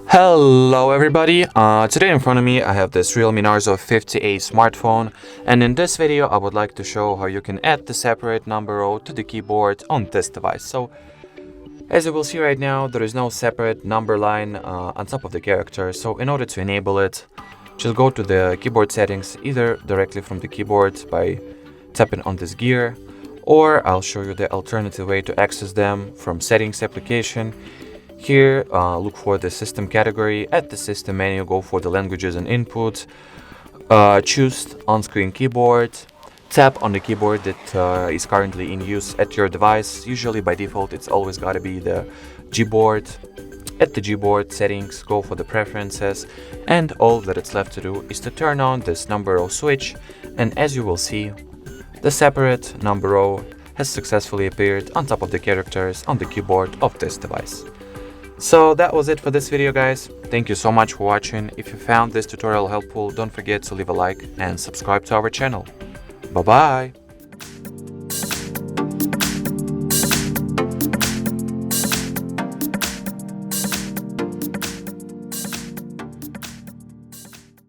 Hello everybody, today in front of me I have this Realme Narzo 50A smartphone, and in this video I would like to show how you can add the separate number row to the keyboard on this device. So as you will see right now, there is no separate number line on top of the character, so in order to enable it, just go to the keyboard settings either directly from the keyboard by tapping on this gear, or I'll show you the alternative way to access them from settings application. Here, look for the system category. At the system menu, go for the languages and input. Choose on-screen keyboard. Tap on the keyboard that is currently in use at your device. Usually by default, it's always got to be the Gboard. At the Gboard settings, go for the preferences, and all that it's left to do is to turn on this number row switch. And as you will see, the separate number row has successfully appeared on top of the characters on the keyboard of this device. So that was it for this video, guys. Thank you so much for watching. If you found this tutorial helpful, don't forget to leave a like and subscribe to our channel. Bye bye!